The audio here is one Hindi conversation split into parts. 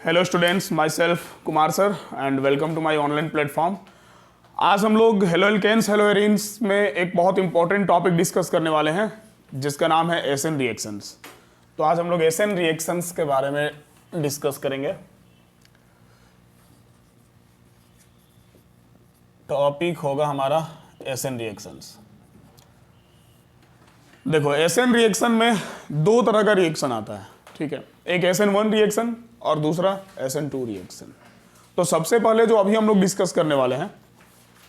Hello students, myself Kumar sir and welcome to my online platform. आज हम लोग हेलो एल्केन्स हेलो एरीन्स में एक बहुत इंपॉर्टेंट टॉपिक डिस्कस करने वाले हैं जिसका नाम है एसएन रिएक्शंस। तो आज हम लोग एसएन रिएक्शंस के बारे में डिस्कस करेंगे। टॉपिक होगा हमारा एसएन रिएक्शंस। देखो, एसएन रिएक्शन में दो तरह का रिएक्शन आता है, ठीक है। एक SN1 रिएक्शन और दूसरा SN2 रिएक्शन। तो सबसे पहले जो अभी हम लोग डिस्कस करने वाले हैं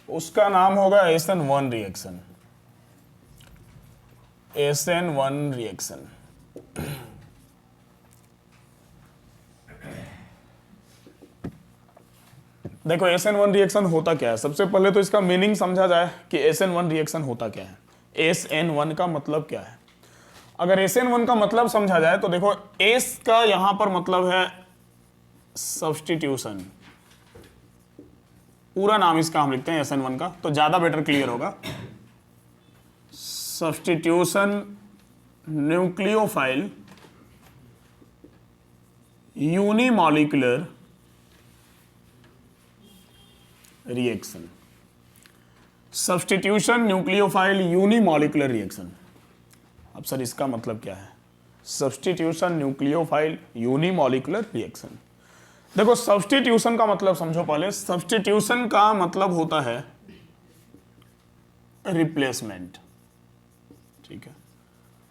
उसका नाम होगा SN1 रिएक्शन। SN1 रिएक्शन देखो, SN1 रिएक्शन होता क्या है। सबसे पहले तो इसका मीनिंग समझा जाए कि SN1 रिएक्शन होता क्या है। SN1 का मतलब क्या है। अगर SN1 का मतलब समझा जाए तो देखो, S का यहां पर मतलब है सब्स्टिट्यूशन। पूरा नाम इसका हम लिखते हैं SN1 का, तो ज्यादा बेटर क्लियर होगा। Substitution nucleophile unimolecular reaction. Substitution nucleophile unimolecular reaction. अब सर इसका मतलब क्या है? Substitution nucleophile unimolecular reaction. देखो, सब्स्टिट्यूशन का मतलब समझो पहले। सब्स्टिट्यूशन का मतलब होता है रिप्लेसमेंट, ठीक है।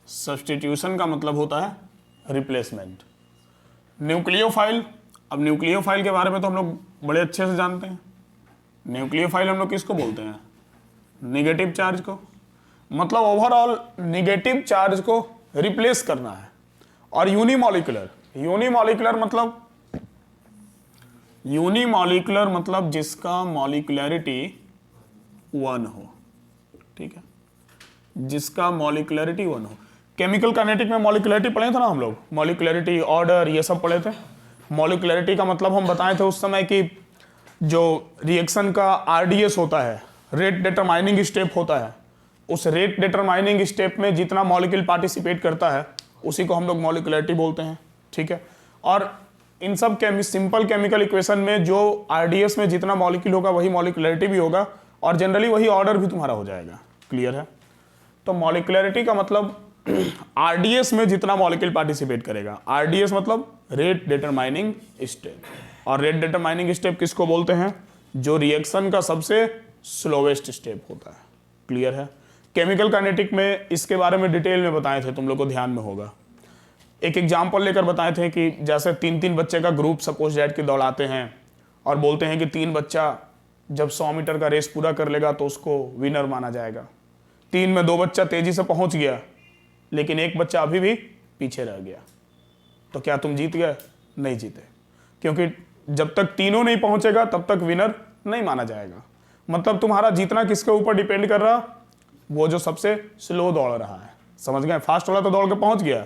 सब्स्टिट्यूशन का मतलब होता है रिप्लेसमेंट। न्यूक्लियोफाइल, अब न्यूक्लियोफाइल के बारे में तो हम लोग बड़े अच्छे से जानते हैं। न्यूक्लियोफाइल हम लोग किसको बोलते हैं? नेगेटिव चार्ज को। मतलब ओवरऑल नेगेटिव चार्ज को रिप्लेस करना है। और यूनिमॉलिक्यूलर, यूनिमॉलिक्यूलर मतलब जिसका मॉलिक्यूलरिटी 1 हो, ठीक है, जिसका मॉलिक्यूलरिटी 1 हो। केमिकल काइनेटिक में मॉलिक्यूलरिटी पढ़े थे ना हम लोग, मॉलिक्यूलरिटी, ऑर्डर, ये सब पढ़े थे। मॉलिक्यूलरिटी का मतलब हम बताए थे उस समय कि जो रिएक्शन का RDS होता है, रेट डिटरमाइनिंग स्टेप होता है, उस रेट डिटरमाइनिंग स्टेप में जितना मॉलिक्यूल पार्टिसिपेट करता है उसी को हम लोग मॉलिक्यूलरिटी बोलते हैं, ठीक है। और इन सब सिंपल केमिकल इक्वेशन में जो RDS में जितना मॉलिक्यूल होगा वही मॉलिक्यूलरिटी भी होगा, और जनरली वही ऑर्डर भी तुम्हारा हो जाएगा। क्लियर है? तो मॉलिक्यूलरिटी का मतलब RDS में जितना मॉलिक्यूल पार्टिसिपेट करेगा। RDS मतलब रेट डिटरमाइनिंग स्टेप, और रेट डिटरमाइनिंग स्टेप किसको बोलते हैं? जो रिएक्शन का सबसे स्लोवेस्ट स्टेप होता है। क्लियर है? केमिकल काइनेटिक में इसके बारे में डिटेल में बताए थे, तुम लोग को ध्यान में होगा। एक एग्जांपल लेकर बताए थे कि जैसे 3-3 बच्चे का ग्रुप सपोज दैट कि दौड़ाते हैं और बोलते हैं कि 3 बच्चा जब 100 मीटर का रेस पूरा कर लेगा तो उसको विनर माना जाएगा। 3 में 2 बच्चा तेजी से पहुंच गया लेकिन एक बच्चा अभी भी पीछे रह गया, तो क्या तुम जीत गए? नहीं जीते, क्योंकि जब तक तीनों नहीं पहुंचेगा तब तक विनर नहीं माना जाएगा। मतलब तुम्हारा जीतना किसके ऊपर डिपेंड कर रहा? वो जो सबसे स्लो दौड़ रहा है। समझ गए? फास्ट वाला तो दौड़ के पहुंच गया,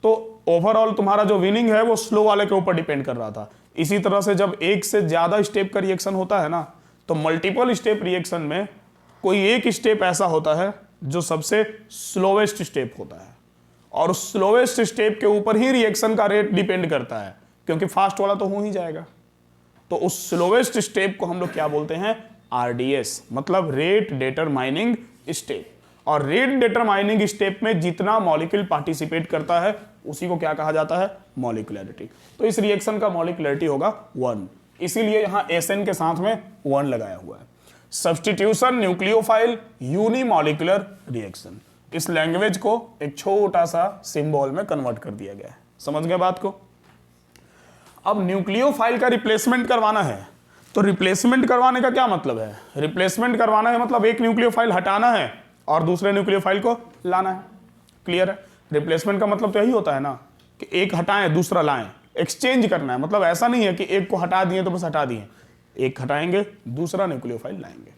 तो ओवरऑल तुम्हारा जो विनिंग है वो स्लो वाले के ऊपर डिपेंड कर रहा था। इसी तरह से जब एक से ज्यादा स्टेप का रिएक्शन होता है ना, तो मल्टीपल स्टेप रिएक्शन में कोई एक स्टेप ऐसा होता है जो सबसे स्लोवेस्ट स्टेप होता है, और उस स्लोवेस्ट स्टेप के ऊपर ही रिएक्शन का रेट डिपेंड करता है, क्योंकि फास्ट वाला तो हो ही जाएगा। तो उस स्लोवेस्ट स्टेप को हम लोग क्या बोलते हैं? RDS, मतलब रेट डिटरमाइनिंग स्टेप। और रेट डिटरमाइनिंग स्टेप में जितना मॉलिक्यूल पार्टिसिपेट करता है उसी को क्या कहा जाता है? मॉलिक्यूलरिटी। तो इस रिएक्शन का मॉलिक्यूलरिटी होगा 1, इसीलिए यहां SN के साथ में 1 लगाया हुआ है। Substitution nucleophile unimolecular reaction. इस लैंग्वेज को एक छोटा सा सिंबल में कन्वर्ट कर दिया गया है। समझ गए बात को? अब न्यूक्लियोफाइल का रिप्लेसमेंट करवाना है, तो रिप्लेसमेंट करवाने का क्या मतलब है? रिप्लेसमेंट करवाना है मतलब एक न्यूक्लियोफाइल हटाना है और दूसरे न्यूक्लियोफाइल को लाना है। क्लियर है? रिप्लेसमेंट का मतलब तो यही होता है ना कि एक हटाएं दूसरा लाएं, एक्सचेंज करना है। मतलब ऐसा नहीं है कि एक को हटा दिए तो बस हटा दिए, एक हटाएंगे दूसरा न्यूक्लियोफाइल लाएंगे।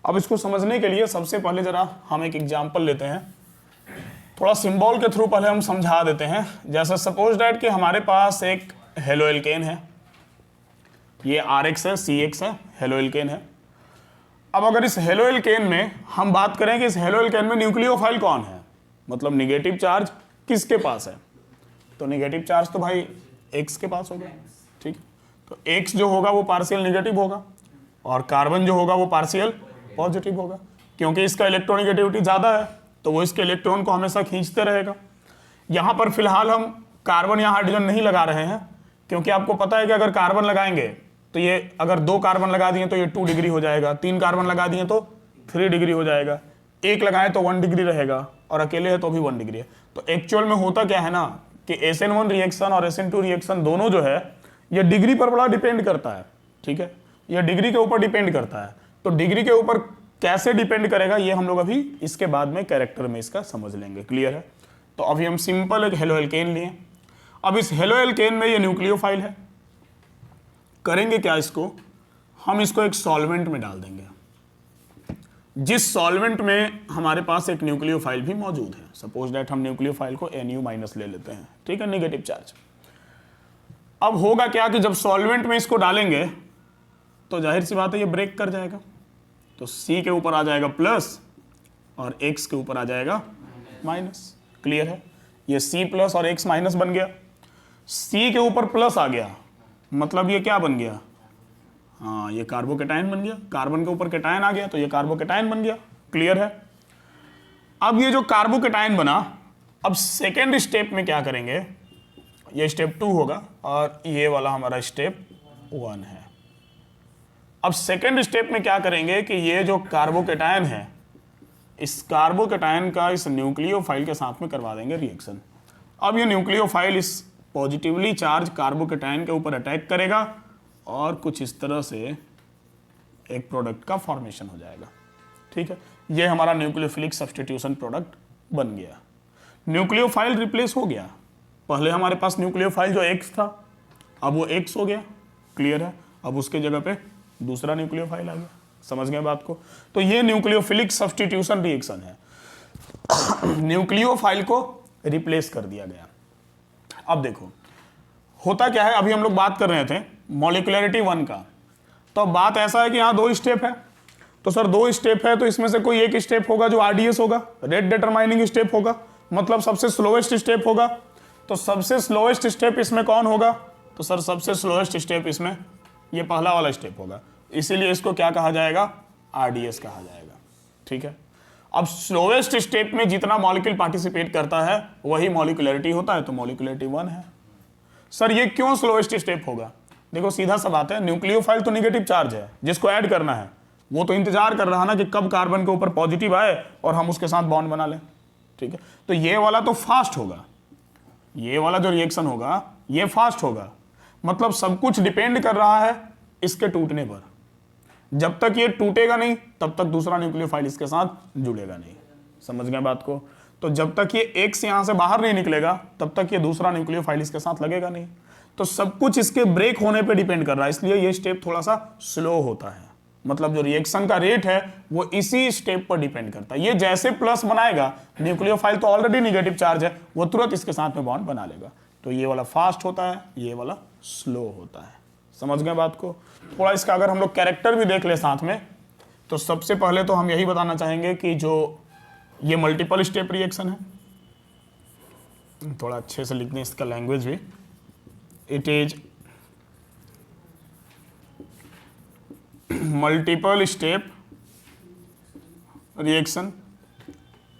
अब इसको समझने के लिए सबसे पहले जरा हम एक एग्जाम्पल लेते हैं, थोड़ा सिंबल के थ्रू पहले हम समझा देते हैं। जैसे सपोज दैट कि हमारे पास एक हेलो एल्केन है, ये RX है, CX है, हेलो एल्केन है। अब अगर इस हेलो एल्केन में हम बात करें कि इस हेलो एल्केन में न्यूक्लियोफाइल कौन है, मतलब नेगेटिव चार्ज किसके पास है, तो नेगेटिव चार्ज तो भाई X के पास होगा, ठीक। तो X जो होगा वो पार्शियल निगेटिव होगा और कार्बन जो होगा वो पार्शियल पॉजिटिव होगा, क्योंकि इसका इलेक्ट्रोनेगेटिविटी ज़्यादा है तो वो इसके इलेक्ट्रॉन को हमेशा खींचते रहेगा। यहाँ पर फिलहाल हम कार्बन या हाइड्रोजन नहीं लगा रहे हैं, क्योंकि आपको पता है कि अगर कार्बन लगाएंगे तो ये अगर 2 कार्बन लगा दिए तो ये 2 डिग्री हो जाएगा, 3 कार्बन लगा दिए तो 3 डिग्री हो जाएगा, 1 लगाएं तो 1 डिग्री रहेगा और अकेले है तो भी 1 डिग्री है। तो एक्चुअल में होता क्या है ना कि SN1 रिएक्शन और SN2 रिएक्शन दोनों जो है ये डिग्री पर बड़ा डिपेंड करता है, ठीक है, ये डिग्री के ऊपर डिपेंड करता है। तो डिग्री के ऊपर कैसे डिपेंड करेगा ये हम लोग अभी इसके बाद में कैरेक्टर में इसका समझ लेंगे, क्लियर है। तो अभी हम सिंपल एक हेलोएल्केन लिए। अब इस हेलोएल्केन में ये न्यूक्लियोफाइल है, करेंगे क्या, इसको हम इसको एक सॉल्वेंट में डाल देंगे, जिस सॉल्वेंट में हमारे पास एक न्यूक्लियोफाइल भी मौजूद है। सपोज दैट हम न्यूक्लियोफाइल को Nu- ले लेते हैं, ठीक है, नेगेटिव चार्ज। अब होगा क्या कि जब सॉल्वेंट में इसको डालेंगे तो जाहिर सी बात है ये ब्रेक कर जाएगा, तो C के ऊपर आ जाएगा प्लस और X के ऊपर आ जाएगा माइनस, क्लियर है। ये C प्लस और X माइनस बन गया, C के ऊपर प्लस आ गया, मतलब ये क्या बन गया, हाँ ये कार्बोकेटाइन बन गया। कार्बन के ऊपर केटाइन आ गया तो ये कार्बोकेटाइन बन गया, क्लियर है। अब ये जो कार्बोकेटाइन बना, अब सेकेंड स्टेप में क्या करेंगे, ये स्टेप 2 होगा और ये वाला हमारा स्टेप 1 है। अब सेकेंड स्टेप में क्या करेंगे कि ये जो कार्बोकेटाइन है इस कार्बोकेटाइन का इस न्यूक्लियोफाइल के साथ में करवा देंगे रिएक्शन। अब ये न्यूक्लियोफाइल इस पॉजिटिवली चार्ज कार्बोकेटाइन के ऊपर अटैक करेगा और कुछ इस तरह से एक प्रोडक्ट का फॉर्मेशन हो जाएगा, ठीक है। ये हमारा न्यूक्लियोफिलिक सब्स्टिट्यूशन प्रोडक्ट बन गया। न्यूक्लियोफाइल रिप्लेस हो गया, पहले हमारे पास न्यूक्लियोफाइल जो X था अब वो X हो गया, क्लियर है। अब उसके जगह पे दूसरा न्यूक्लियोफाइल आ गया, समझ गए बात को। तो ये न्यूक्लियोफिलिक सब्स्टिट्यूशन रिएक्शन है, न्यूक्लियोफाइल को रिप्लेस कर दिया गया। अब देखो होता क्या है, अभी हम लोग बात कर रहे थे मॉलिक्यूलरिटी 1 का, तो अब बात ऐसा है कि यहाँ 2 स्टेप है, तो सर 2 स्टेप है तो इसमें से कोई एक स्टेप होगा जो RDS होगा, रेट डिटरमाइनिंग स्टेप होगा, मतलब सबसे स्लोएस्ट स्टेप होगा। तो सबसे स्लोएस्ट स्टेप इसमें कौन होगा, तो सर सबसे स्लोएस्ट स्टेप इसमें ये पहला वाला स्टेप होगा, इसीलिए इसको क्या कहा जाएगा, RDS कहा जाएगा, ठीक है। अब स्लोएस्ट स्टेप में जितना मॉलिक्यूल पार्टिसिपेट करता है वही मॉलिक्यूलरिटी होता है, तो मॉलिक्यूलरिटी 1 है। सर ये क्यों स्लोएस्ट स्टेप होगा, देखो सीधा सा बात है, न्यूक्लियोफाइल तो निगेटिव चार्ज है, जिसको ऐड करना है वो तो इंतजार कर रहा ना कि कब कार्बन के ऊपर पॉजिटिव आए और हम उसके साथ बॉन्ड बना लें, ठीक है। तो ये वाला तो फास्ट होगा, ये वाला जो रिएक्शन होगा ये फास्ट होगा, मतलब सब कुछ डिपेंड कर रहा है इसके टूटने पर। जब तक ये टूटेगा नहीं तब तक दूसरा न्यूक्लियोफाइल इसके साथ जुड़ेगा नहीं, समझ गए बात को। तो जब तक ये X यहां से बाहर नहीं निकलेगा तब तक ये दूसरा न्यूक्लियोफाइल इसके साथ लगेगा नहीं। तो सब कुछ इसके ब्रेक होने पे डिपेंड कर रहा है, इसलिए ये स्टेप थोड़ा सा स्लो होता है, मतलब जो रिएक्शन का रेट है वो इसी स्टेप पर डिपेंड करता है। ये जैसे प्लस बनाएगा, न्यूक्लियोफाइल तो ऑलरेडी निगेटिव चार्ज है, वो तुरंत इसके साथ में बॉन्ड बना लेगा। तो ये वाला फास्ट होता है, ये वाला स्लो होता है, समझ गए बात को। थोड़ा इसका अगर हम लोग कैरेक्टर भी देख ले साथ में, तो सबसे पहले तो हम यही बताना चाहेंगे कि जो ये मल्टीपल स्टेप रिएक्शन है, थोड़ा अच्छे से लिख दें इसका लैंग्वेज भी, it is multiple step reaction,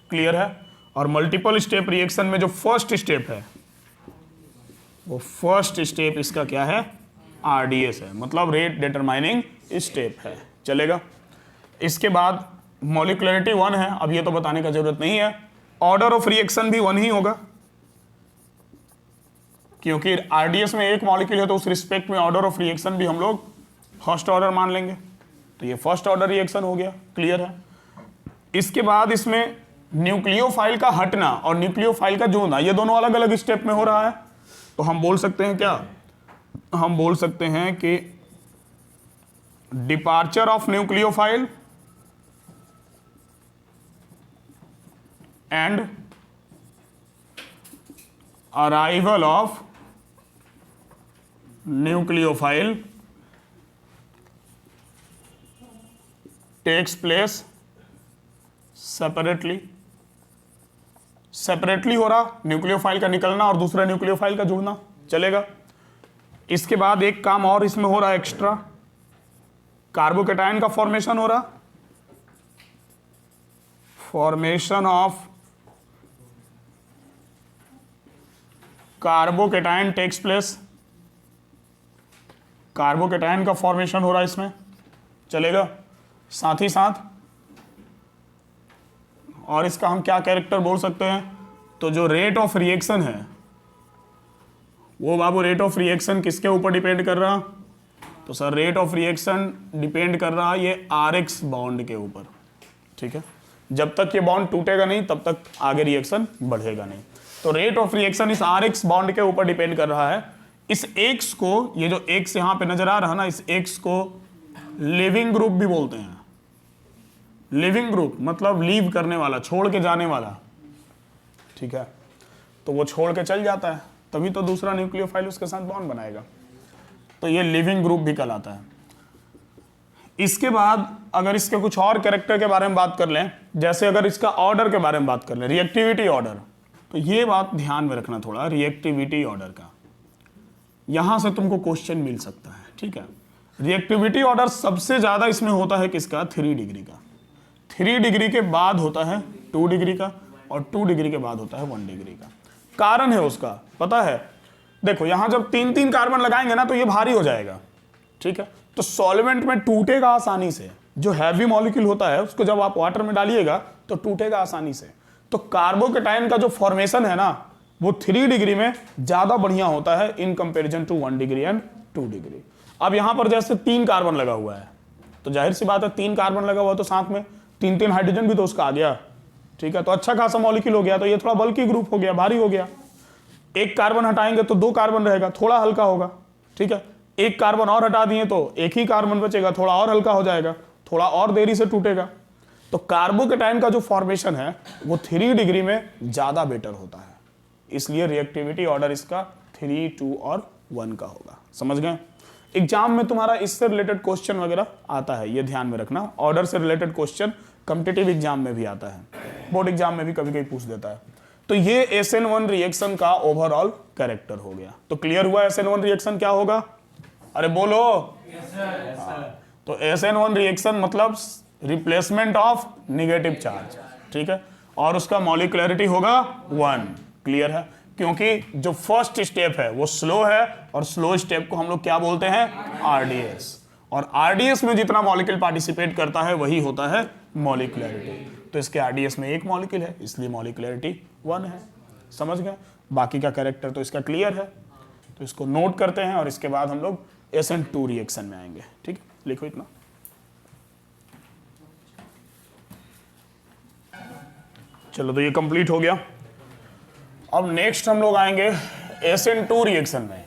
clear है। और मल्टीपल स्टेप रिएक्शन में जो फर्स्ट स्टेप है वो फर्स्ट स्टेप इसका क्या है, RDS है, मतलब रेट डिटरमाइनिंग स्टेप है, चलेगा। इसके बाद मॉलिक्यूलरिटी 1 है, अब ये तो बताने का जरूरत नहीं है। ऑर्डर ऑफ रिएक्शन भी 1 ही होगा, क्योंकि RDS में एक मॉलिक्यूल है तो उस रिस्पेक्ट में ऑर्डर ऑफ रिएक्शन भी हम लोग फर्स्ट ऑर्डर मान लेंगे, तो ये फर्स्ट ऑर्डर रिएक्शन हो गया, क्लियर है। इसके बाद इसमें न्यूक्लियोफाइल का हटना और न्यूक्लियोफाइल का जुड़ना, ये दोनों अलग अलग स्टेप में हो रहा है, तो हम बोल सकते हैं क्या, हम बोल सकते हैं कि departure of nucleophile and arrival of nucleophile takes place separately. Separately हो रहा न्यूक्लियोफाइल का निकलना और दूसरा न्यूक्लियोफाइल का जुड़ना, चलेगा। इसके बाद एक काम और इसमें हो रहा है एक्स्ट्रा, कार्बोकेटायन का फॉर्मेशन हो रहा, formation of carbocation takes place, carbocation का फॉर्मेशन हो रहा है इसमें, चलेगा। साथ ही साथ और इसका हम क्या कैरेक्टर बोल सकते हैं, तो जो रेट ऑफ रिएक्शन है वो बाबू रेट ऑफ रिएक्शन किसके ऊपर डिपेंड कर रहा, तो sir rate of reaction depend कर रहा है ये RX बॉन्ड के ऊपर, ठीक है। जब तक ये बॉन्ड टूटेगा नहीं तब तक आगे रिएक्शन बढ़ेगा नहीं, तो रेट ऑफ रिएक्शन इस RX बॉन्ड के ऊपर डिपेंड कर रहा है। इस X को, ये जो X यहाँ पे नजर आ रहा है ना, इस X को लिविंग ग्रुप भी बोलते हैं। लिविंग ग्रुप मतलब लीव करने वाला, छोड़ के जाने वाला, ठीक है। तो वो छोड़ के चल जाता है, तभी तो दूसरा न्यूक्लियोफाइल उसके साथ बॉन्ड बनाएगा, तो ये लिविंग ग्रुप भी कहलाता है। इसके बाद अगर इसके कुछ और कैरेक्टर के बारे में बात कर लें, जैसे अगर इसका ऑर्डर के बारे में बात कर लें, रिएक्टिविटी ऑर्डर, तो ये बात ध्यान में रखना थोड़ा, रिएक्टिविटी ऑर्डर का यहां से तुमको क्वेश्चन मिल सकता है, ठीक है। रिएक्टिविटी ऑर्डर सबसे ज्यादा इसमें होता है किसका, 3 डिग्री का। 3 डिग्री के बाद होता है 2 डिग्री का, और 2 डिग्री के बाद होता है 1 डिग्री का। कारण है उसका पता है, देखो यहां जब 3-3 कार्बन लगाएंगे ना तो ये भारी हो जाएगा, ठीक है। तो सॉल्वेंट में टूटेगा आसानी से, जो हैवी मॉलिक्यूल होता है उसको जब आप वाटर में डालिएगा तो टूटेगा आसानी से। तो कार्बोकेटायन का जो फॉर्मेशन है ना वो 3 डिग्री में ज्यादा बढ़िया होता है in comparison to 1 degree and 2 degree. अब यहां पर जैसे 3 कार्बन लगा हुआ है, तो जाहिर सी बात है 3 कार्बन लगा हुआ तो साथ में 3-3 हाइड्रोजन भी तो उसका आ गया, ठीक है। तो अच्छा खासा मॉलिक्यूल हो गया, तो ये थोड़ा बल्की ग्रुप हो गया, भारी हो गया। एक कार्बन हटाएंगे तो 2 कार्बन रहेगा, थोड़ा हल्का होगा, ठीक है। एक कार्बन और हटा दिए तो एक ही कार्बन बचेगा, थोड़ा और हल्का हो जाएगा, थोड़ा और देरी से टूटेगा। तो कार्बोकेटायन का जो फॉर्मेशन है वो 3 डिग्री में ज्यादा बेटर होता है, इसलिए रिएक्टिविटी ऑर्डर इसका 3, 2 और 1 का होगा। समझ गए। एग्जाम में तुम्हारा इससे रिलेटेड क्वेश्चन वगैरह आता है, ये ध्यान में रखना। ऑर्डर से रिलेटेड क्वेश्चन कॉम्पिटिटिव एग्जाम में भी आता है, बोर्ड एग्जाम में भी कभी कभी पूछ देता है। तो ये SN1 रिएक्शन का ओवरऑल कैरेक्टर हो गया। तो क्लियर हुआ SN1 रिएक्शन क्या होगा, अरे बोलो। तो SN1 रिएक्शन मतलब रिप्लेसमेंट ऑफ नेगेटिव चार्ज, ठीक है, और उसका मॉलिक्यूलरिटी होगा 1। क्लियर है, क्योंकि जो फर्स्ट स्टेप है वो स्लो है, और स्लो स्टेप को हम लोग क्या बोलते हैं, RDS, और RDS में जितना मॉलिक्यूल पार्टिसिपेट करता है वही होता है मॉलिक्यूलरिटी। तो इसके RDS में एक मॉलिक्यूल है, इसलिए मॉलिक्यूलरिटी 1 है। समझ गए। बाकी का कैरेक्टर तो इसका क्लियर है, तो इसको नोट करते हैं और इसके बाद हम लोग SN2 रिएक्शन में आएंगे, ठीक है। लिखो इतना। चलो तो ये कंप्लीट हो गया। अब नेक्स्ट हम लोग आएंगे SN2 रिएक्शन में।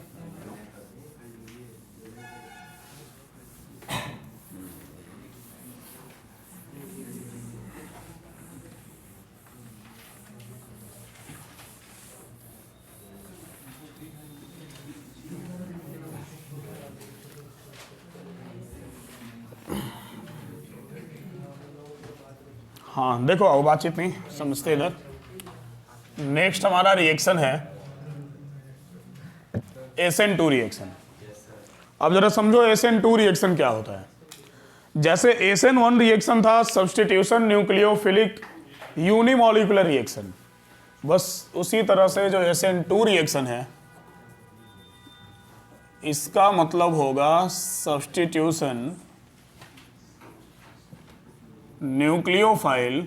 हाँ देखो, अब बातचीत नहीं समझते इधर। नेक्स्ट हमारा रिएक्शन है SN2 रिएक्शन। अब जरा समझो SN2 रिएक्शन क्या होता है। जैसे SN1 रिएक्शन था सब्स्टिट्यूशन न्यूक्लियोफिलिक यूनिमॉलिक्यूलर रिएक्शन, बस उसी तरह से जो SN2 रिएक्शन है इसका मतलब होगा substitution nucleophile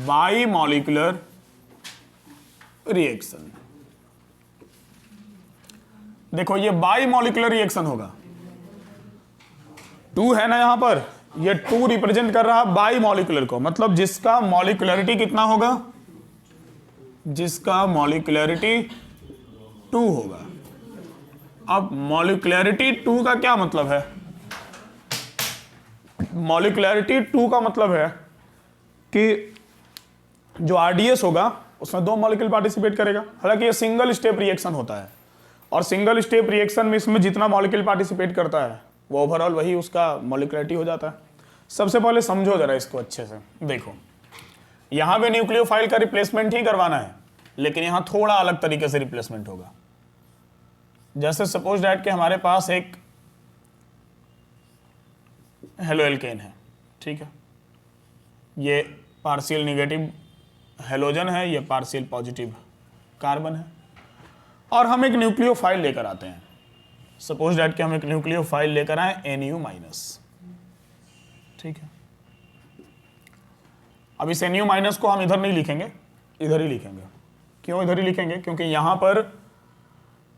by molecular reaction. देखो ये बाई मॉलिक्यूलर रिएक्शन होगा, 2 है ना यहां पर, ये 2 रिप्रेजेंट कर रहा है बाई मॉलिक्यूलर को, मतलब जिसका मॉलिक्यूलरिटी कितना होगा, जिसका मॉलिक्यूलरिटी 2 होगा। अब मॉलिक्यूलरिटी 2 का क्या मतलब है, मॉलिक्यूलरिटी 2 का मतलब है कि जो RDS होगा उसमें 2 मॉलिक्यूल पार्टिसिपेट करेगा। हालांकि ये सिंगल स्टेप रिएक्शन होता है, और सिंगल स्टेप रिएक्शन में इसमें जितना मॉलिक्यूल पार्टिसिपेट करता है वो ओवरऑल वही उसका मॉलिक्यूलरिटी हो जाता है। सबसे पहले समझो जरा इसको अच्छे से। देखो यहां पे न्यूक्लियोफाइल का रिप्लेसमेंट ही करवाना है, लेकिन यहां थोड़ा अलग तरीके से रिप्लेसमेंट होगा। जैसे सपोज दैट कि हमारे पास एक हेलो एल्केन है, ठीक है, ये पार्शियल निगेटिव हेलोजन है, ये पार्शियल पॉजिटिव कार्बन है, और हम एक न्यूक्लियोफाइल लेकर आते हैं। सपोज दैट कि हम एक न्यूक्लियोफाइल लेकर आए Nu-, ठीक है। अब इस Nu- को हम इधर नहीं लिखेंगे, इधर ही लिखेंगे। क्यों इधर ही लिखेंगे? क्योंकि यहां पर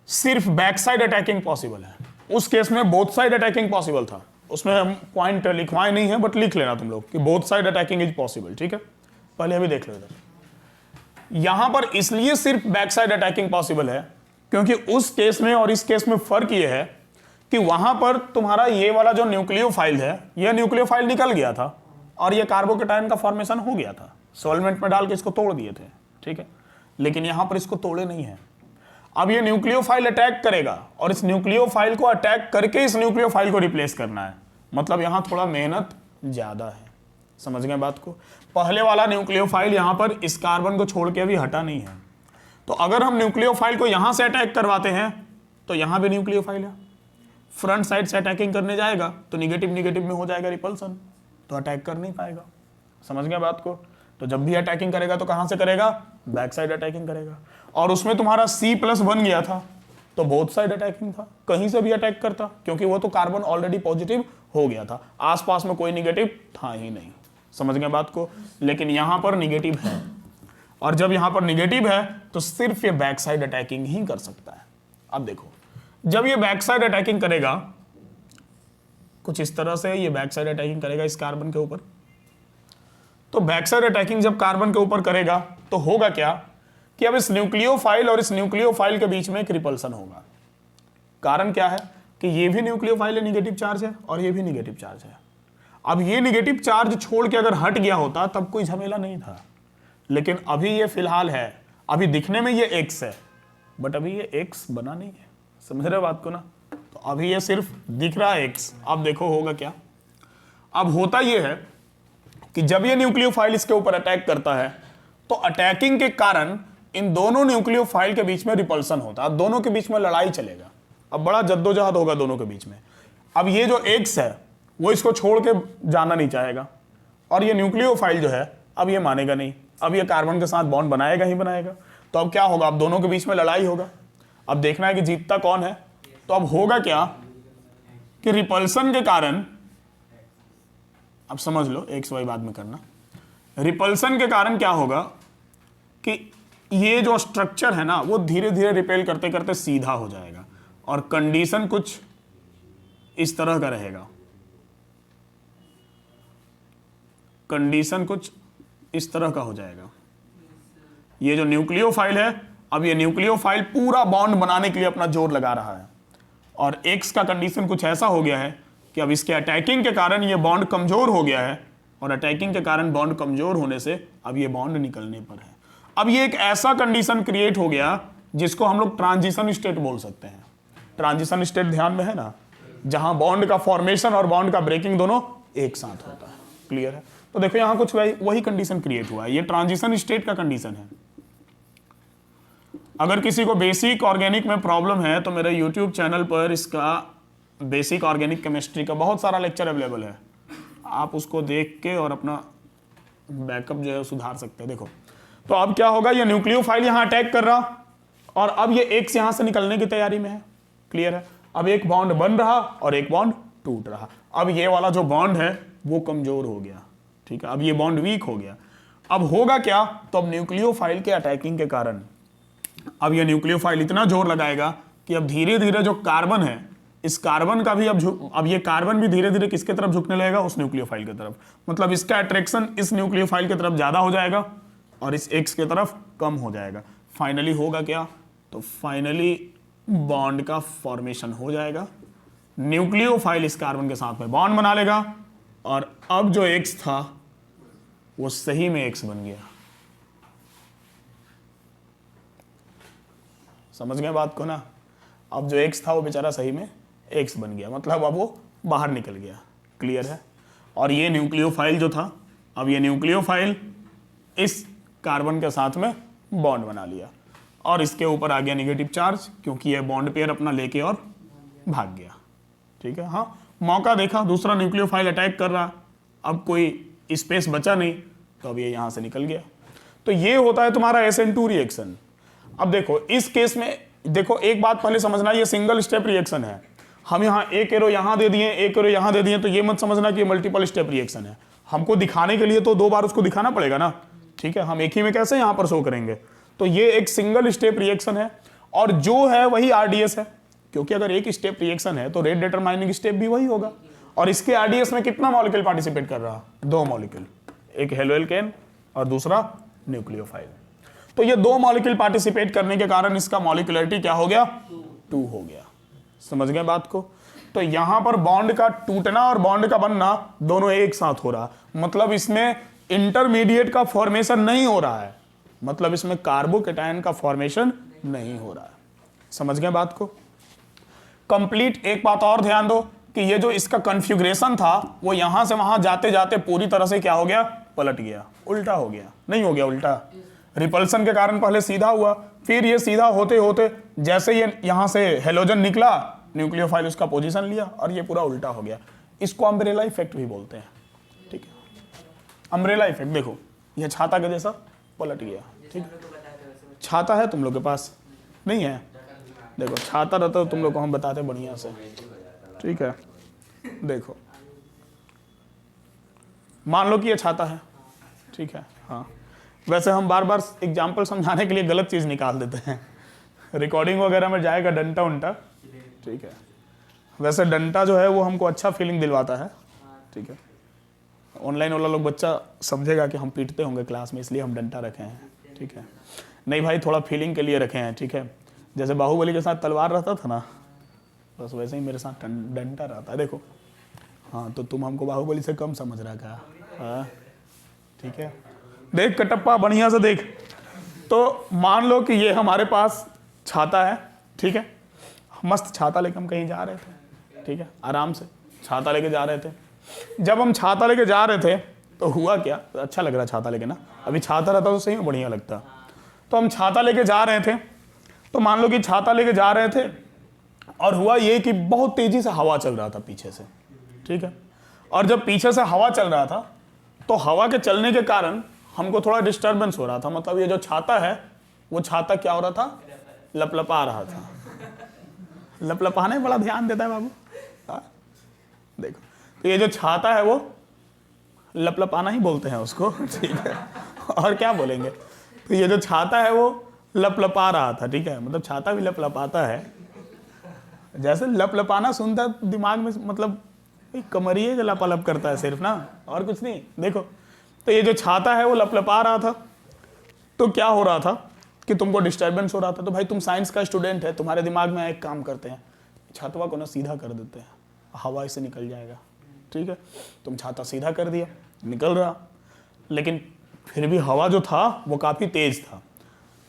सिर्फ बैक साइड अटैकिंग पॉसिबल है। उस केस में बोथ साइड अटैकिंग पॉसिबल था, उसमें हम पॉइंट लिखवाए नहीं है, बट लिख लेना तुम लोग कि both side attacking is possible, ठीक है। पहले अभी देख लो इधर। यहां पर इसलिए सिर्फ बैक साइड अटैकिंग पॉसिबल है क्योंकि उस केस में और इस केस में फर्क यह है कि वहां पर तुम्हारा ये वाला जो न्यूक्लियोफाइल है, यह न्यूक्लियोफाइल निकल गया था और ये कार्बोकेटायन का फॉर्मेशन हो गया था, सॉल्वेंट में डाल के इसको तोड़ दिए थे, ठीक है। लेकिन यहां पर इसको तोड़े नहीं है। अब ये न्यूक्लियोफाइल अटैक करेगा और इस न्यूक्लियोफाइल को अटैक करके इस न्यूक्लियोफाइल को रिप्लेस करना है, मतलब यहां थोड़ा मेहनत ज्यादा है। समझ गए बात को? पहले वाला न्यूक्लियोफाइल यहां पर इस कार्बन को छोड़ के अभी हटा नहीं है, तो अगर हम न्यूक्लियोफाइल को यहां से अटैक करवाते हैं तो यहां भी न्यूक्लियोफाइल है, फ्रंट साइड से अटैकिंग करने जाएगा तो निगेटिव निगेटिव में हो जाएगा रिपल्सन, तो अटैक कर नहीं पाएगा। समझ गए बात को? तो जब भी अटैकिंग करेगा तो कहां से करेगा? बैक साइड अटैकिंग करेगा। और उसमें तुम्हारा C+ बन गया था तो बोथ साइड अटैकिंग था, कहीं से भी अटैक करता, क्योंकि वो तो कार्बन ऑलरेडी पॉजिटिव हो गया था, आसपास में कोई निगेटिव था ही नहीं। समझ गए बात को? लेकिन यहां पर निगेटिव है, और जब यहां पर निगेटिव है तो सिर्फ ये बैक साइड अटैकिंग ही कर सकता है। अब देखो, जब ये बैक साइड अटैकिंग करेगा कुछ इस तरह से, ये बैक साइड अटैकिंग करेगा इस कार्बन के ऊपर, तो बैक साइड अटैकिंग जब कार्बन के ऊपर करेगा तो होगा क्या कि अब इस न्यूक्लियोफाइल और इस न्यूक्लियोफाइल के बीच में एक रिपल्सन होगा। कारण क्या है कि ये भी न्यूक्लियोफाइल निगेटिव चार्ज है और ये भी निगेटिव चार्ज है। अब ये निगेटिव चार्ज छोड़ के अगर हट गया होता तब कोई झमेला नहीं था, लेकिन अभी ये फिलहाल है, अभी दिखने में ये X है, बट अभी ये X बना नहीं है। समझ रहे बात को ना? तो अभी ये सिर्फ दिख रहा है X। अब देखो होगा क्या। अब होता ये है कि जब ये न्यूक्लियोफाइल इसके ऊपर अटैक करता है तो अटैकिंग के कारण इन दोनों न्यूक्लियोफाइल के बीच में रिपल्सन होता है, दोनों के बीच में लड़ाई चलेगा। अब बड़ा जद्दोजहद होगा दोनों के बीच में। अब ये जो X है वो इसको छोड़ के जाना नहीं चाहेगा, और ये न्यूक्लियोफाइल जो है अब ये मानेगा नहीं, अब ये कार्बन के साथ बॉन्ड बनाएगा ही बनाएगा। तो अब क्या होगा? अब दोनों के बीच में लड़ाई होगा। अब देखना है कि जीतता कौन है। तो अब होगा क्या कि रिपल्सन के कारण, अब समझ लो XY बाद में करना, रिपल्सन के कारण क्या होगा कि ये जो स्ट्रक्चर है ना वो धीरे धीरे रिपेल करते करते सीधा हो जाएगा, और कंडीशन कुछ इस तरह का रहेगा। कंडीशन कुछ इस तरह का हो जाएगा। ये जो न्यूक्लियोफाइल है, अब ये न्यूक्लियोफाइल पूरा बॉन्ड बनाने के लिए अपना जोर लगा रहा है, और X का कंडीशन कुछ ऐसा हो गया है कि अब इसके अटैकिंग के कारण ये बॉन्ड कमजोर हो गया है, और अटैकिंग के कारण बॉन्ड कमजोर होने से अब ये बॉन्ड निकलने पर है। अब ये एक ऐसा कंडीशन क्रिएट हो गया जिसको हम लोग ट्रांजिशन स्टेट बोल सकते हैं। ट्रांजिशन स्टेट ध्यान में है ना, जहां बॉन्ड का फॉर्मेशन और बॉन्ड का ब्रेकिंग दोनों एक साथ होता है। क्लियर है? तो देखो यहां कुछ वही कंडीशन क्रिएट हुआ है, ये ट्रांजिशन स्टेट का कंडीशन है। अगर किसी को बेसिक ऑर्गेनिक में प्रॉब्लम है तो मेरे YouTube चैनल पर इसका बेसिक ऑर्गेनिक केमिस्ट्री का बहुत सारा लेक्चर अवेलेबल है, आप उसको देख के और अपना बैकअप जो है सुधार सकते हैं। देखो तो अब क्या होगा, ये न्यूक्लियोफाइल यहां अटैक कर रहा और अब ये X यहां से निकलने की तैयारी में है। क्लियर है? अब एक बॉन्ड बन रहा और एक बॉन्ड टूट रहा। अब ये वाला जो बॉन्ड है वो कमजोर हो गया, ठीक है, अब ये बॉन्ड वीक हो गया। अब होगा क्या, तो अब न्यूक्लियोफाइल के अटैकिंग के कारण अब ये न्यूक्लियोफाइल इतना जोर लगाएगा कि अब धीरे धीरे जो कार्बन है, इस कार्बन का भी अब ये कार्बन भी धीरे धीरे किसके तरफ झुकने लगेगा? उस न्यूक्लियोफाइल की तरफ। मतलब इसका अट्रैक्शन इस न्यूक्लियोफाइल की तरफ ज्यादा हो जाएगा और इस X की तरफ कम हो जाएगा। फाइनली होगा क्या, तो फाइनली बॉन्ड का फॉर्मेशन हो जाएगा, न्यूक्लियोफाइल इस कार्बन के साथ में बॉन्ड बना लेगा, और अब जो X था वो सही में X बन गया। समझ गए बात को ना? अब जो X था वो बेचारा सही में X बन गया, मतलब अब वो बाहर निकल गया। क्लियर है? और ये न्यूक्लियोफाइल जो था, अब ये न्यूक्लियोफाइल इस कार्बन के साथ में बॉन्ड बना लिया। और इसके ऊपर आ गया नेगेटिव चार्ज, क्योंकि ये बॉन्ड पेयर अपना लेके और भाग गया। ठीक है, हाँ, मौका देखा, दूसरा न्यूक्लियोफाइल अटैक कर रहा, अब कोई स्पेस बचा नहीं, तो अब ये यहाँ से निकल गया। तो ये होता है तुम्हारा SN2 रिएक्शन। अब देखो इस केस में, देखो एक बात पहले समझना, ये सिंगल स्टेप रिएक्शन है। हम यहाँ एक एरो यहाँ दे दिए, एक एरो यहाँ दे दिए, तो ये मत समझना कि ये मल्टीपल स्टेप रिएक्शन है। हमको दिखाने के लिए तो 2 बार उसको दिखाना पड़ेगा ना। ठीक है, हम एक ही में कैसे यहाँ पर शो करेंगे। तो ये एक सिंगल स्टेप रिएक्शन है, और जो है वही RDS है, क्योंकि अगर एक स्टेप रिएक्शन है तो रेट डिटरमाइनिंग स्टेप भी वही होगा। और इसके RDS में कितना मॉलिक्यूल पार्टिसिपेट कर रहा, 2 मॉलिक्यूल, एक हेलोएल्केन और दूसरा न्यूक्लियोफाइल। तो ये 2 मॉलिक्यूल पार्टिसिपेट करने के कारण इसका मॉलिक्यूलरिटी क्या हो गया, 2 हो गया। समझ गए बात को। तो यहां पर बॉन्ड का टूटना और बॉन्ड का बनना दोनों एक साथ हो रहा, मतलब इसमें इंटरमीडिएट का फॉर्मेशन नहीं हो रहा है, मतलब इसमें कार्बोकेटायन का फॉर्मेशन नहीं हो रहा है। समझ गए बात को। कंप्लीट। एक बात और ध्यान दो कि ये जो इसका कॉन्फ़िगरेशन था वो यहां से वहां जाते जाते पूरी तरह से क्या हो गया, पलट गया, उल्टा हो गया। नहीं हो गया उल्टा, रिपल्सन के कारण पहले सीधा हुआ, फिर ये सीधा होते होते जैसे ये यहां से हेलोजन निकला, न्यूक्लियोफाइल उसका पोजीशन लिया और ये पूरा उल्टा हो गया। इसको अम्ब्रेला इफेक्ट भी बोलते हैं। ठीक है, अम्ब्रेला इफेक्ट। देखो ये छाता के जैसा पलट गया। ठीक, छाता है तुम लोग के पास? नहीं है? देखो छाता रहता तो तुम लोग को हम बताते बढ़िया से। ठीक है, देखो मान लो कि ये छाता है। ठीक है, हाँ, वैसे हम बार बार एग्जाम्पल समझाने के लिए गलत चीज़ निकाल देते हैं, रिकॉर्डिंग वगैरह में जाएगा डंटा उंटा। ठीक है, वैसे डंटा जो है वो हमको अच्छा फीलिंग दिलवाता है। ठीक है, ऑनलाइन वाला लोग बच्चा समझेगा कि हम पीटते होंगे क्लास में, इसलिए हम डंटा रखे हैं। ठीक है, नहीं भाई, थोड़ा फीलिंग के लिए रखे हैं। ठीक है, जैसे बाहुबली के साथ तलवार रहता था ना, बस वैसे ही मेरे साथ डंटा रहता है। देखो, हाँ, तो तुम हमको बाहुबली से कम समझ रहा था। हाँ, ठीक है, देख कटप्पा बढ़िया से देख। तो मान लो कि ये हमारे पास छाता है। ठीक है, मस्त छाता लेके हम कहीं जा रहे थे। ठीक है, आराम से छाता लेके जा रहे थे। जब हम छाता लेके जा रहे थे तो हुआ क्या, तो अच्छा लग रहा छाता लेके ना, अभी छाता रहता तो सही में बढ़िया लगता। तो हम छाता लेके जा रहे थे, तो मान लो कि छाता लेके जा रहे थे और हुआ ये कि बहुत तेजी से हवा चल रहा था पीछे से। ठीक है, और जब पीछे से हवा चल रहा था तो हवा के चलने के कारण हमको थोड़ा डिस्टर्बेंस हो रहा था, मतलब ये जो छाता है वो छाता क्या हो रहा था, लपलपा रहा था। लपलपाने बड़ा ध्यान देता है बाबू। देखो, तो ये जो छाता है वो लपलपाना ही बोलते हैं उसको। ठीक है, और क्या बोलेंगे। तो ये जो छाता है वो लपलपा रहा था। ठीक है, मतलब छाता भी लपलपाता है। जैसे लपलपाना सुनता दिमाग में, मतलब कमरिए लपालप करता है सिर्फ ना, और कुछ नहीं। देखो, तो ये जो छाता है वो लपलपा रहा था, तो क्या हो रहा था कि तुमको डिस्टर्बेंस हो रहा था। तो भाई तुम साइंस का स्टूडेंट है, तुम्हारे दिमाग में एक काम करते हैं, छातवा को ना सीधा कर देते हैं, हवा इससे निकल जाएगा। ठीक है, तुम छाता सीधा कर दिया, निकल रहा, लेकिन फिर भी हवा जो था वो काफ़ी तेज था।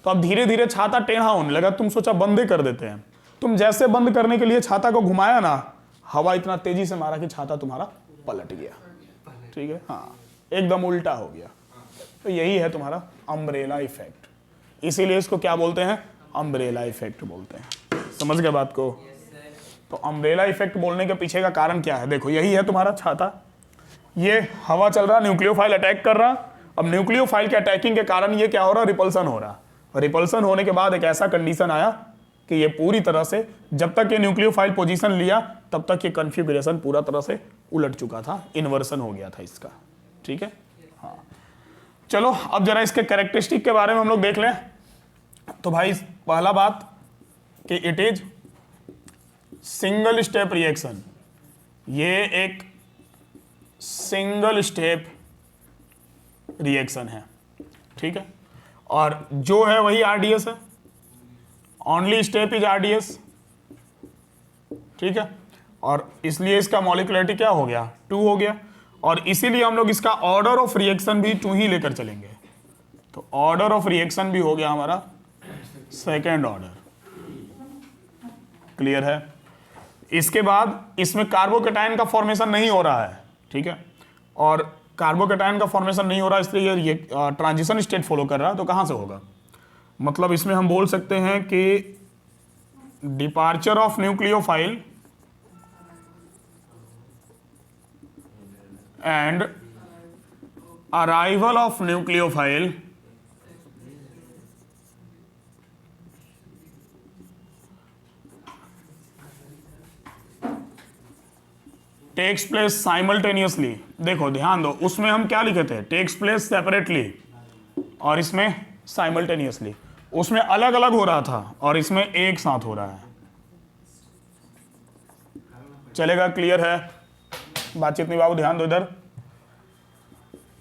तो अब धीरे धीरे छाता टेढ़ा होने लगा, तुम सोचा बंद ही कर देते हैं। तुम जैसे बंद करने के लिए छाता को घुमाया ना, हवा इतना तेजी से मारा कि छाता तुम्हारा पलट गया। ठीक है, हाँ, एकदम उल्टा हो गया। तो यही है तुम्हारा अम्ब्रेला इफेक्ट, इसीलिए इसको क्या बोलते हैं, अम्ब्रेला इफेक्ट बोलते हैं। समझ गए बात को। तो अम्ब्रेला इफेक्ट बोलने के पीछे का कारण क्या है, देखो यही है तुम्हारा छाता, ये हवा चल रहा, न्यूक्लियोफाइल अटैक कर रहा। अब न्यूक्लियोफाइल के अटैकिंग के कारण ये क्या हो रहा, रिपल्सन हो रहा। रिपल्सन होने के बाद एक ऐसा कंडीशन आया कि ये पूरी तरह से, जब तक ये न्यूक्लियोफाइल पोजीशन लिया तब तक ये कॉन्फ़िगरेशन पूरा तरह से उलट चुका था, इन्वर्सन हो गया था इसका। ठीक है, हाँ, चलो अब जरा इसके कैरेक्टरिस्टिक के बारे में हम लोग देख लें। तो भाई पहला बात कि it is single step reaction, ये एक सिंगल स्टेप रिएक्शन है। ठीक है, और जो है वही RDS है, ओनली स्टेप इज RDS। ठीक है, और इसलिए इसका मॉलिक्यूलरिटी क्या हो गया, 2 हो गया, और इसीलिए हम लोग इसका ऑर्डर ऑफ रिएक्शन भी 2 ही लेकर चलेंगे। तो ऑर्डर ऑफ रिएक्शन भी हो गया हमारा सेकेंड ऑर्डर। क्लियर है। इसके बाद इसमें कार्बोकेटायन का फॉर्मेशन नहीं हो रहा है। ठीक है, और कार्बोकेटायन का फॉर्मेशन नहीं हो रहा, इसलिए ये ट्रांजिशन स्टेट फॉलो कर रहा है। तो कहां से होगा, मतलब इसमें हम बोल सकते हैं कि departure of nucleophile and arrival of nucleophile takes place simultaneously. देखो ध्यान दो, उसमें हम क्या लिखे थे, टेक्स प्लेस सेपरेटली, और इसमें साइमल्टेनियसली। उसमें अलग अलग हो रहा था और इसमें एक साथ हो रहा है। चलेगा? क्लियर है? बातचीत नहीं बाबू, ध्यान दो इधर।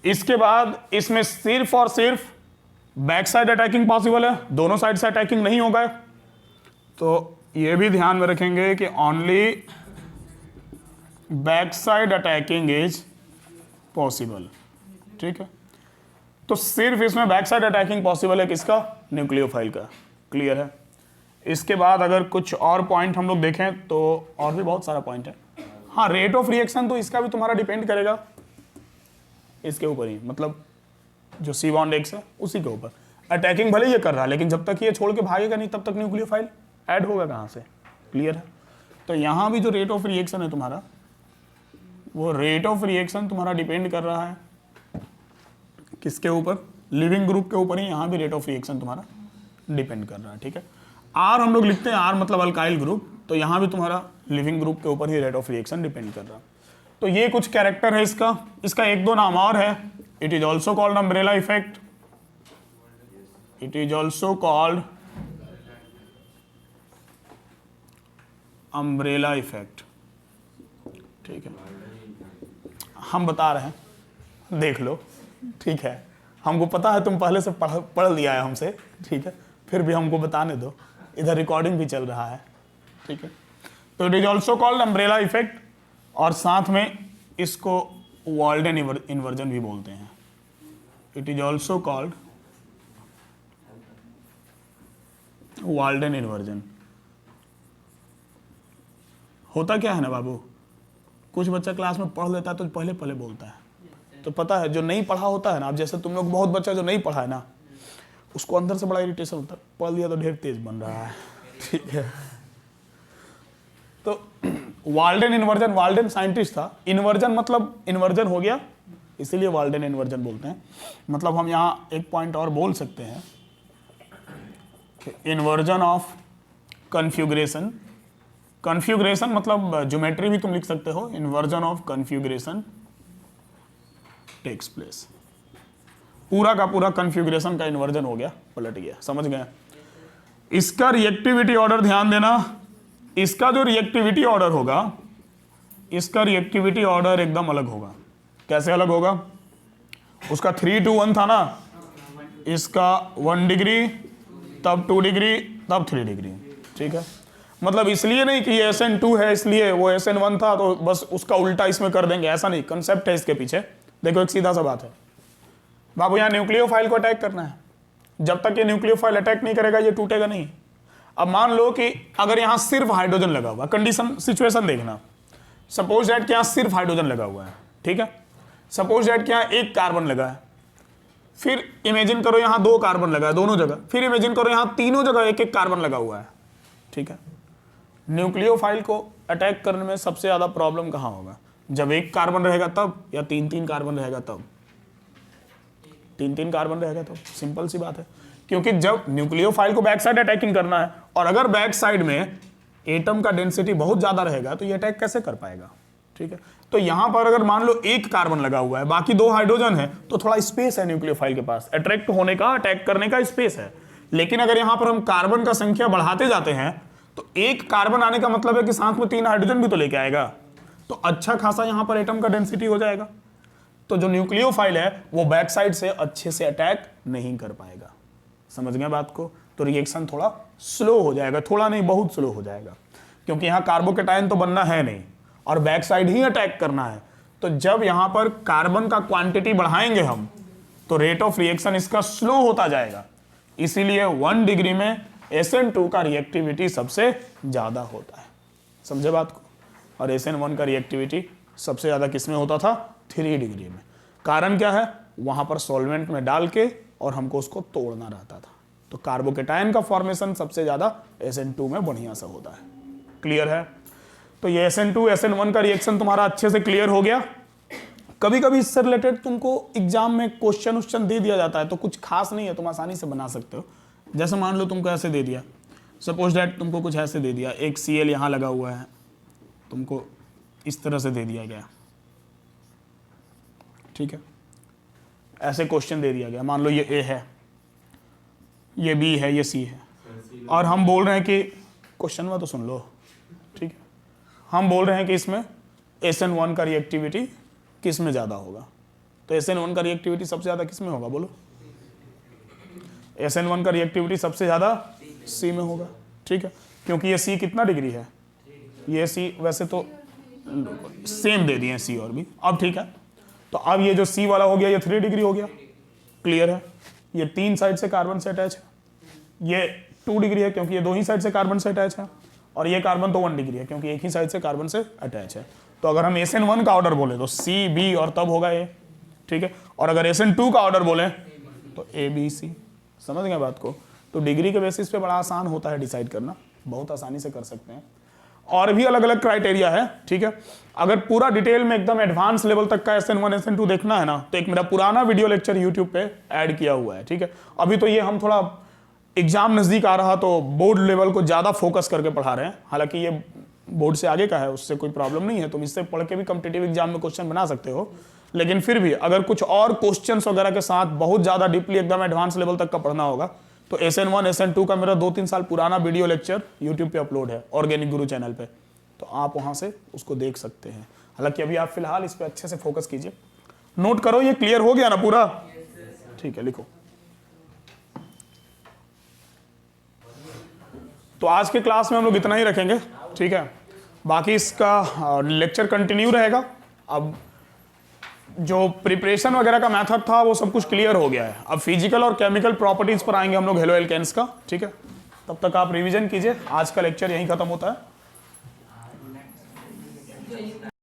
इसके बाद इसमें सिर्फ और सिर्फ बैक साइड अटैकिंग पॉसिबल है, दोनों साइड से अटैकिंग नहीं होगा। तो ये भी ध्यान में रखेंगे कि only back side attacking is possible. ठीक है, तो सिर्फ इसमें बैक साइड अटैकिंग पॉसिबल है, किसका? न्यूक्लियोफाइल का। क्लियर है? इसके बाद अगर कुछ और पॉइंट हम लोग देखें तो और भी बहुत सारा पॉइंट है। हाँ, रेट ऑफ रिएक्शन तो इसका भी तुम्हारा डिपेंड करेगा इसके ऊपर ही, मतलब जो सी बॉन्ड एक्स है उसी के ऊपर। अटैकिंग भले ये कर रहा है, लेकिन जब तक ये छोड़ के भागेगा नहीं तब तक न्यूक्लियोफाइल ऐड होगा कहाँ से? क्लियर है? तो यहाँ भी जो रेट ऑफ रिएक्शन है तुम्हारा, वो रेट ऑफ रिएक्शन तुम्हारा डिपेंड कर रहा है किसके ऊपर? लिविंग ग्रुप के ऊपर ही यहाँ भी रेट ऑफ रिएक्शन तुम्हारा डिपेंड कर रहा है। ठीक है, आर हम लोग लिखते हैं, आर मतलब अल्काइल ग्रुप, तो यहाँ भी तुम्हारा लिविंग ग्रुप के ऊपर ही रेट ऑफ रिएक्शन डिपेंड कर रहा है। तो ये कुछ कैरेक्टर है इसका। इसका एक दो नाम और है। It is also called umbrella effect, it is also called umbrella effect. ठीक है, हम बता रहे हैं, देख लो। ठीक है, हमको पता है तुम पहले से पढ़ लिया है हमसे। ठीक है, फिर भी हमको बताने दो, इधर रिकॉर्डिंग भी चल रहा है। ठीक है, तो it is also called umbrella effect, और साथ में इसको वाल्डन इन्वर्जन भी बोलते हैं। It is also called Walden inversion. होता क्या है ना बाबू, कुछ बच्चा क्लास में पढ़ लेता है तो पहले पहले बोलता है, तो पता है जो नहीं पढ़ा होता है ना, अब जैसे तुम लोग बहुत बच्चा जो नहीं पढ़ा है ना, उसको अंदर से बड़ा इरिटेशन होता है, पढ़ लिया तो ढेर तेज बन रहा है। ठीक है, तो वाल्डन इन्वर्जन, वाल्डन साइंटिस्ट था, इन्वर्जन मतलब इन्वर्जन हो गया, इसीलिए वाल्डन इन्वर्जन बोलते हैं। मतलब हम यहाँ एक पॉइंट और बोल सकते हैं, इन्वर्जन ऑफ कन्फ्यूग्रेशन। कन्फ्यूग्रेशन मतलब ज्योमेट्री भी तुम लिख सकते हो, inversion of configuration takes place. पूरा का पूरा कन्फ्यूग्रेशन का इन्वर्जन हो गया, पलट गया। समझ गए? इसका रिएक्टिविटी ऑर्डर ध्यान देना, इसका जो रिएक्टिविटी ऑर्डर होगा, इसका रिएक्टिविटी ऑर्डर एकदम अलग होगा। कैसे अलग होगा? उसका 3 to 1 था ना, इसका 1 डिग्री, तब 2 डिग्री, तब 3 डिग्री। ठीक है, मतलब इसलिए नहीं कि ये SN2 है इसलिए वो SN1 था तो बस उसका उल्टा इसमें कर देंगे, ऐसा नहीं। कंसेप्ट है इसके पीछे। देखो एक सीधा सा बात है बाबू, यहाँ न्यूक्लियोफाइल को अटैक करना है, जब तक ये न्यूक्लियोफाइल अटैक नहीं करेगा ये टूटेगा नहीं। अब मान लो कि अगर यहाँ सिर्फ हाइड्रोजन लगा हुआ, कंडीशन सिचुएशन देखना, सपोज दैट कि यहाँ सिर्फ हाइड्रोजन लगा हुआ है। ठीक है, सपोज दैट कि यहाँ एक कार्बन लगा है, फिर इमेजिन करो यहाँ 2 कार्बन लगा है दोनों जगह, फिर इमेजिन करो यहाँ तीनों जगह एक एक कार्बन लगा हुआ है। ठीक है, न्यूक्लियोफाइल को अटैक करने में सबसे ज्यादा प्रॉब्लम कहाँ होगा? जब एक कार्बन रहेगा तब, या 3-3 कार्बन रहेगा तब? 3-3 कार्बन रहेगा तो। सिंपल सी बात है, क्योंकि जब न्यूक्लियोफाइल को बैक साइड अटैकिंग करना है, और अगर बैक साइड में एटम का डेंसिटी बहुत ज्यादा रहेगा तो ये अटैक कैसे कर पाएगा? ठीक है, तो यहां पर अगर मान लो एक कार्बन लगा हुआ है, बाकी 2 हाइड्रोजन है, तो थोड़ा स्पेस है न्यूक्लियोफाइल के पास, अट्रैक्ट होने का, अटैक करने का स्पेस है। लेकिन अगर यहां पर हम कार्बन का संख्या बढ़ाते जाते हैं तो एक कार्बन आने का मतलब है कि साथ में 3 हाइड्रोजन भी तो लेके आएगा, तो अच्छा खासा यहां पर एटम का डेंसिटी हो जाएगा। तो जो न्यूक्लियोफाइल है वो बैक साइड से अच्छे से अटैक नहीं कर पाएगा। समझ गए बात को? तो रिएक्शन थोड़ा स्लो हो जाएगा, थोड़ा नहीं बहुत स्लो हो जाएगा, क्योंकि यहाँ कार्बोकेटाइन तो बनना है नहीं और बैक साइड ही अटैक करना है। तो जब यहाँ पर कार्बन का क्वांटिटी बढ़ाएंगे हम तो रेट ऑफ रिएक्शन इसका स्लो होता जाएगा। इसीलिए 1 डिग्री में SN2 का रिएक्टिविटी सबसे ज्यादा होता है। समझे बात को? और SN1 का रिएक्टिविटी सबसे ज्यादा किसमें होता था? 3 डिग्री में। कारण क्या है? वहां पर सॉल्वेंट में डाल के और हमको उसको तोड़ना रहता था। तो कार्बोकेटायन का फॉर्मेशन सबसे ज़्यादा SN2 में बढ़िया सा होता है। क्लियर है? तो ये SN2 SN1 का रिएक्शन तुम्हारा अच्छे से क्लियर हो गया। कभी कभी इससे रिलेटेड तुमको एग्जाम में क्वेश्चन दे दिया जाता है, तो कुछ खास नहीं है, तुम आसानी से बना सकते हो। जैसे मान लो तुमको ऐसे दे दिया, सपोज दैट तुमको कुछ ऐसे दे दिया, एक Cl यहाँ लगा हुआ है, तुमको इस तरह से दे दिया गया, ठीक है, ऐसे क्वेश्चन दे दिया गया। मान लो ये A है, ये B है, ये C है, और हम बोल रहे हैं कि क्वेश्चन में तो सुन लो, ठीक है, हम बोल रहे हैं कि इसमें SN1 का रिएक्टिविटी किस में ज़्यादा होगा। तो SN1 का रिएक्टिविटी सबसे ज़्यादा किस में होगा, बोलो? SN1 का रिएक्टिविटी सबसे ज़्यादा C में होगा, ठीक है, क्योंकि ये C कितना डिग्री है, ये C वैसे तो सेम दे दिए C और भी। अब ठीक है, तो अब ये जो C वाला हो गया, ये 3 डिग्री हो गया। क्लियर है? ये 3 साइड से कार्बन से अटैच है, ये 2 डिग्री है क्योंकि ये 2 ही साइड से कार्बन से अटैच है, और ये कार्बन तो 1 डिग्री है क्योंकि एक ही साइड से कार्बन से अटैच है। तो अगर हम SN1 का ऑर्डर बोले तो C B और तब होगा A, ठीक है, और अगर SN2 का ऑर्डर बोले तो A B C। समझ गए बात को? तो डिग्री के बेसिस पे बड़ा आसान होता है डिसाइड करना, बहुत आसानी से कर सकते हैं। और भी अलग अलग क्राइटेरिया है, ठीक है। अगर पूरा डिटेल में एकदम एडवांस लेवल तक का SN1 SN2 देखना है ना, तो एक मेरा पुराना वीडियो लेक्चर यूट्यूब पे ऐड किया हुआ है, ठीक है। अभी तो ये हम थोड़ा एग्जाम नजदीक आ रहा तो बोर्ड लेवल को ज़्यादा फोकस करके पढ़ा रहे हैं, हालांकि ये बोर्ड से आगे का है, उससे कोई प्रॉब्लम नहीं है, तुम इससे पढ़ के भी कॉम्पिटिटिव एग्जाम में क्वेश्चन बना सकते हो। लेकिन फिर भी अगर कुछ और क्वेश्चंस वगैरह के साथ बहुत ज़्यादा डीपली एकदम एडवांस लेवल तक का पढ़ना होगा तो SN1 SN2 का मेरा 2-3 साल पुराना वीडियो लेक्चर यूट्यूब पे अपलोड है, ऑर्गेनिक गुरु चैनल पे, तो आप वहाँ से उसको देख सकते हैं। हालांकि अभी आप फिलहाल इस पर अच्छे से फोकस कीजिए, नोट करो। ये क्लियर हो गया ना पूरा? ठीक है, लिखो। तो आज के क्लास में हम लोग इतना ही रखेंगे, ठीक है। बाकी इसका लेक्चर कंटिन्यू रहेगा। अब जो प्रिपरेशन वगैरह का मेथड था वो सब कुछ क्लियर हो गया है। अब फिजिकल और केमिकल प्रॉपर्टीज पर आएंगे हम लोग हेलो एल्केन्स का, ठीक है। तब तक आप रिवीजन कीजिए। आज का लेक्चर यहीं खत्म होता है।